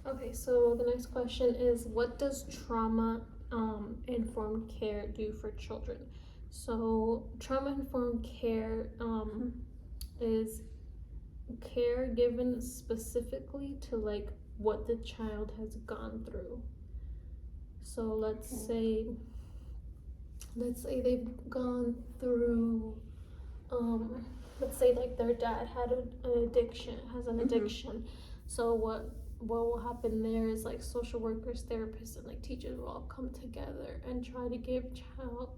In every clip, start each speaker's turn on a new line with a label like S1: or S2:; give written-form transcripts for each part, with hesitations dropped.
S1: Okay, so the next question is, what does trauma informed care do for children? So trauma informed care is care given specifically to like what the child has gone through. So let's say they've gone through let's say like their dad had an addiction, has an addiction. So what will happen there is like social workers, therapists, and like teachers will all come together and try to give child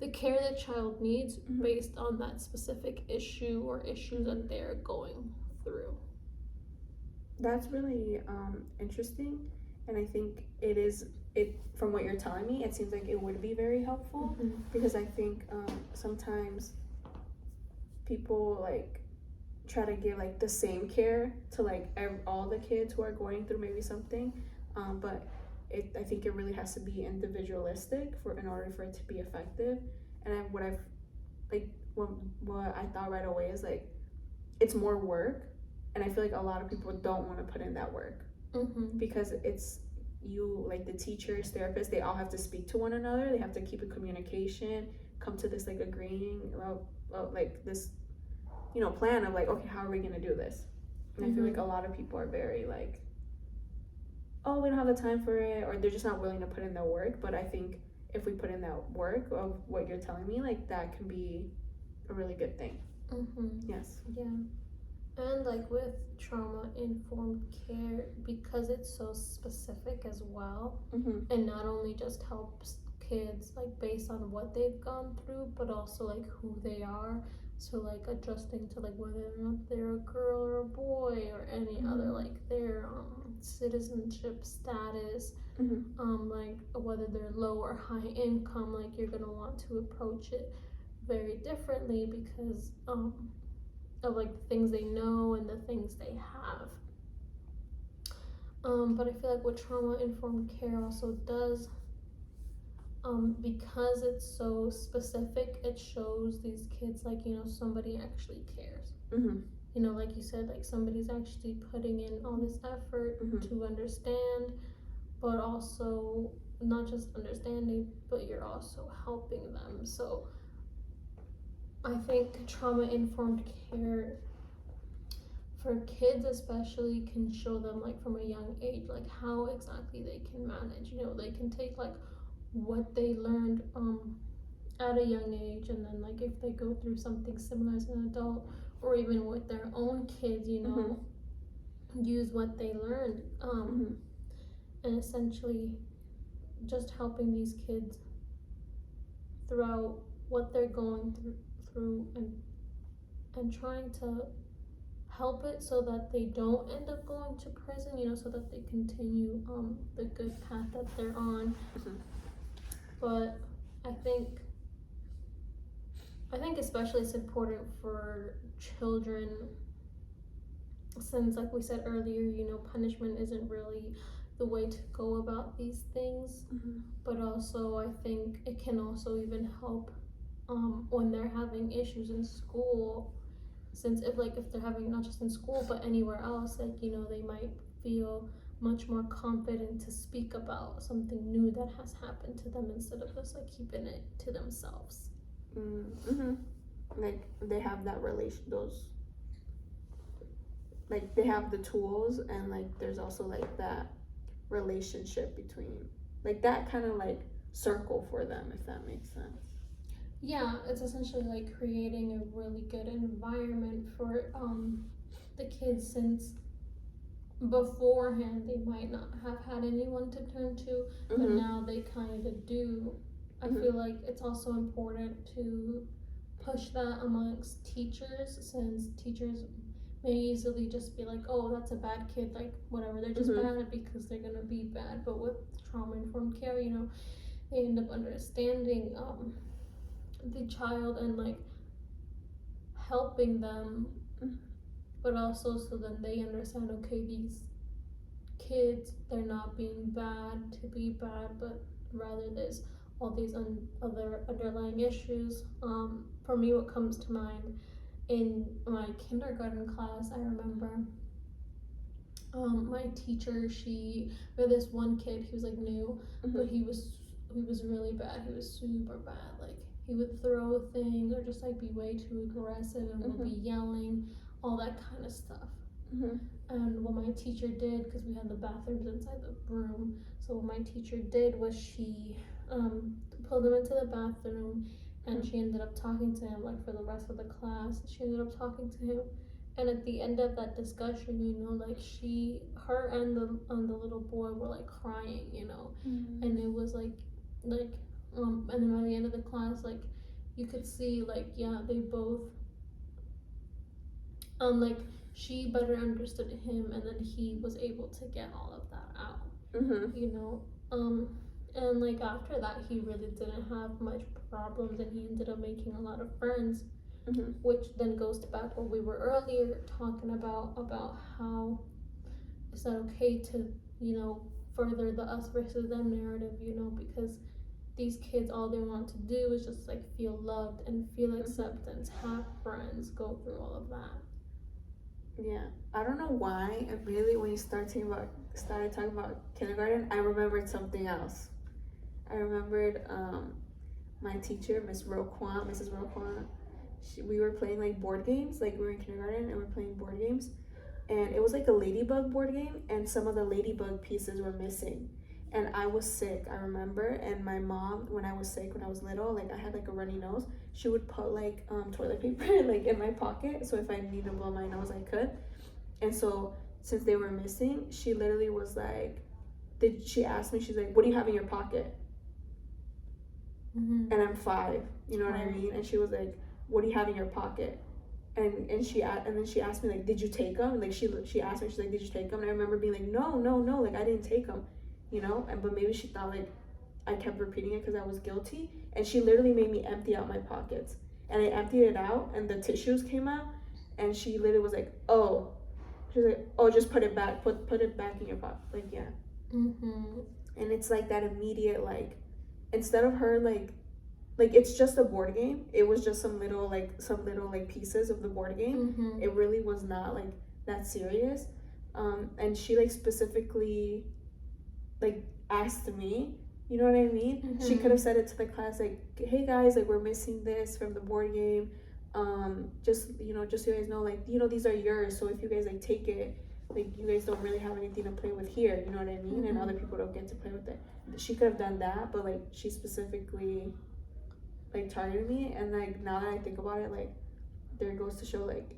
S1: the care that child needs based on that specific issue or issues that they're going through.
S2: That's really interesting, and I think it from what you're telling me, it seems like it would be very helpful because I think sometimes people like try to give like the same care to like all the kids who are going through maybe something, but I think it really has to be individualistic for in order for it to be effective. And what I've like what I thought right away is like it's more work, and I feel like a lot of people don't want to put in that work because it's you like the teachers, therapists, they all have to speak to one another. They have to keep a communication, come to this like agreeing like this plan of like, okay, how are we gonna do this? And I feel like a lot of people are very like, oh, we don't have the time for it, or they're just not willing to put in the work. But I think if we put in that work of what you're telling me, like that can be a really good thing. Yes.
S1: Yeah. And like with trauma informed care, because it's so specific as well, and not only just helps kids like based on what they've gone through, but also like who they are. So like adjusting to like whether or not they're a girl or a boy or any other like their citizenship status, like whether they're low or high income, like you're gonna want to approach it very differently because of like the things they know and the things they have. But I feel like what trauma informed care also does, because it's so specific, it shows these kids like, somebody actually cares. Like you said, like somebody's actually putting in all this effort to understand, but also not just understanding, but you're also helping them. So I think trauma informed care for kids especially can show them like from a young age like how exactly they can manage. They can take like what they learned at a young age, and then like if they go through something similar as an adult or even with their own kids, use what they learned, and essentially just helping these kids throughout what they're going through and trying to help it so that they don't end up going to prison, so that they continue the good path that they're on. But I think especially it's important for children, since like we said earlier, punishment isn't really the way to go about these things. But also I think it can also even help when they're having issues in school, since if they're having not just in school but anywhere else, like they might feel much more confident to speak about something new that has happened to them instead of just like keeping it to themselves.
S2: Like they have that those like they have the tools, and like there's also like that relationship between like that kind of like circle for them, if that makes sense.
S1: Yeah, it's essentially like creating a really good environment for the kids, since beforehand they might not have had anyone to turn to, but now they kind of do. I feel like it's also important to push that amongst teachers, since teachers may easily just be like, oh, that's a bad kid, like whatever, they're just bad because they're gonna be bad. But with trauma informed care, they end up understanding the child and like helping them, but also so then they understand, okay, these kids, they're not being bad to be bad, but rather there's all these other underlying issues. For me, what comes to mind in my kindergarten class, I remember My teacher, we had this one kid, he was like new, but he was really bad. He was super bad. Like, he would throw things or just like be way too aggressive and would be yelling, all that kind of stuff. And what my teacher did, because we had the bathrooms inside the room, so what my teacher did was she pulled him into the bathroom, and she ended up talking to him, like, for the rest of the class. She ended up talking to him, and at the end of that discussion, you know, like, her and the little boy were like crying, you know, and it was like and then by the end of the class, like, you could see, like, yeah, they both like, she better understood him, and then he was able to get all of that out, you know. And like, after that, he really didn't have much problems, and he ended up making a lot of friends, which then goes back to what we were earlier talking about how it's not okay to, you know, further the us versus them narrative, you know, because these kids, all they want to do is just like feel loved and feel acceptance, have friends, go through all of that.
S2: Yeah, I don't know why. Immediately when you started talking about kindergarten, I remembered something else. I remembered my teacher, Mrs. Roquan. We were playing like board games. Like, we were in kindergarten and we were playing board games, and it was like a ladybug board game, and some of the ladybug pieces were missing. And I was sick, I remember, and my mom, when I was sick, when I was little, like, I had like a runny nose, she would put like toilet paper like in my pocket, so if I needed to blow my nose, I could. And so since they were missing, she literally was like, she asked me, she's like, what do you have in your pocket? And I'm 5, you know what I mean? And she was like, what do you have in your pocket? And then she asked me, like, did you take them? Like, she asked me, she's like, did you take them? And I remember being like, no, like, I didn't take them, you know. But maybe she thought like I kept repeating it because I was guilty. And she literally made me empty out my pockets, and I emptied it out, and the tissues came out, and she literally was like, oh, she's like, oh, just put it back, put it back in your pocket, like, yeah. And it's like that immediate, like, instead of her like it's just a board game, it was just some little pieces of the board game. It really was not like that serious. And she like specifically like asked me, you know what I mean? She could have said it to the class, like, hey guys, like, we're missing this from the board game, just so you guys know, like, you know, these are yours, so if you guys like take it, like, you guys don't really have anything to play with here, you know what I mean? And other people don't get to play with it. She could have done that, but like, she specifically like targeted me. And like, now that I think about it, like, there goes to show like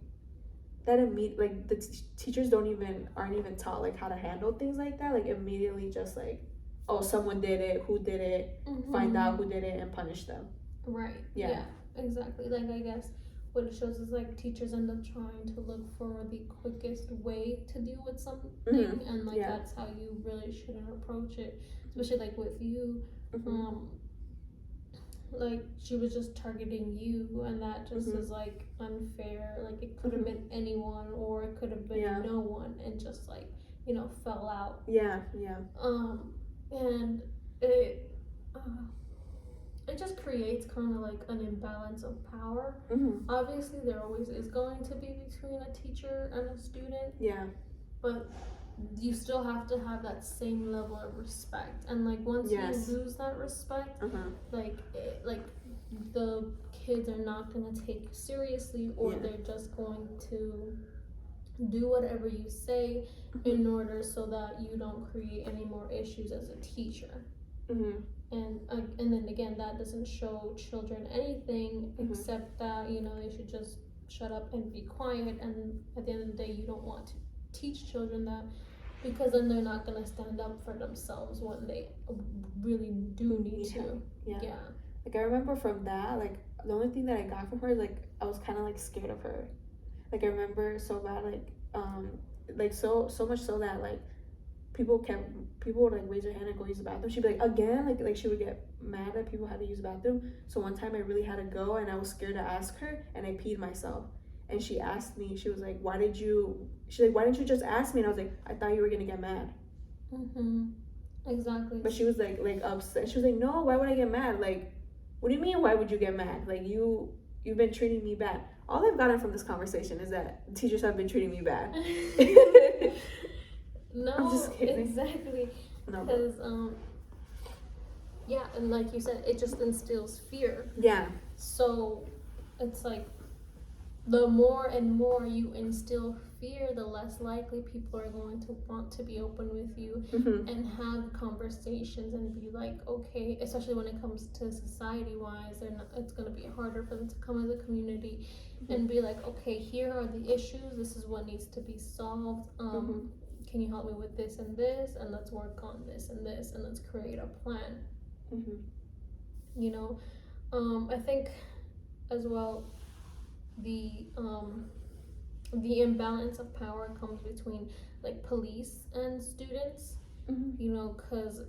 S2: that like the teachers aren't even taught like how to handle things like that. Like, immediately just like, oh, someone did it, who did it, find out who did it and punish them.
S1: Right. Yeah, exactly. Like, I guess what it shows is like teachers end up trying to look for the quickest way to deal with something, and like, that's how you really shouldn't approach it, especially like with you. Like, she was just targeting you, and that just is like unfair. Like, it could have been anyone, or it could have been no one, and just like, you know, fell out. And it just creates kind of like an imbalance of power. Obviously, there always is going to be between a teacher and a student. But you still have to have that same level of respect, and like, once you lose that respect, like the kids are not going to take you seriously, or they're just going to do whatever you say in order so that you don't create any more issues as a teacher. And then again, that doesn't show children anything except that, you know, they should just shut up and be quiet. And at the end of the day, you don't want to teach children that, because then they're not going to stand up for themselves when they really do need to.
S2: Like, I remember from that, like, the only thing that I got from her is like, I was kind of like scared of her. Like, I remember so bad, like so much so that like people would like raise their hand and go use the bathroom. She'd be like, again, like she would get mad that people had to use the bathroom. So one time I really had to go, and I was scared to ask her, and I peed myself. And she asked me, she was like, why didn't you just ask me? And I was like, I thought you were gonna get mad.
S1: Exactly.
S2: But she was like upset. She was like, no, why would I get mad? Like, what do you mean, why would you get mad? Like, you've been treating me bad. All I've gotten from this conversation is that teachers have been treating me bad. kidding.
S1: Exactly.
S2: No,
S1: Because yeah, and like you said, it just instills fear.
S2: yeah.
S1: So it's like the more and more you instill fear, the less likely people are going to want to be open with you and have conversations and be like, okay, especially when it comes to society wise, it's going to be harder for them to come as a community and be like, okay, here are the issues, this is what needs to be solved. Can you help me with this, and let's work on this, and let's create a plan. You know, I think as well, the imbalance of power comes between like police and students. You know, because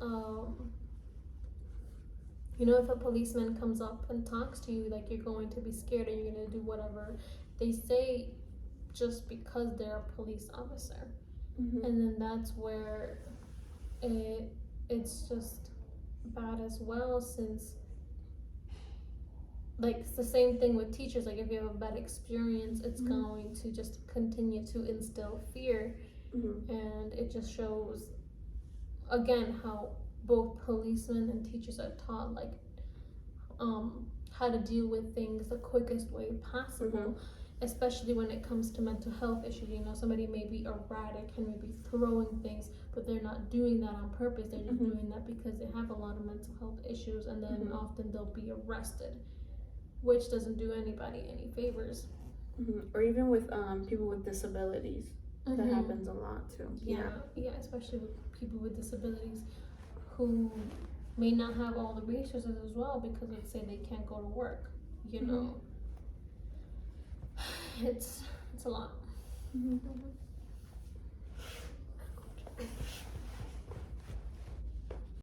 S1: you know, if a policeman comes up and talks to you, like, you're going to be scared and you're going to do whatever they say just because they're a police officer. And then that's where it's just bad as well, since like it's the same thing with teachers. Like, if you have a bad experience, it's going to just continue to instill fear. And it just shows again how both policemen and teachers are taught like how to deal with things the quickest way possible. Especially when it comes to mental health issues. You know, somebody may be erratic and maybe throwing things, but they're not doing that on purpose. They're just doing that because they have a lot of mental health issues, and then often they'll be arrested, which doesn't do anybody any favors.
S2: Or even with people with disabilities, that happens a lot too.
S1: Yeah, especially with people with disabilities who may not have all the resources as well, because let's say they can't go to work. You know, it's a lot.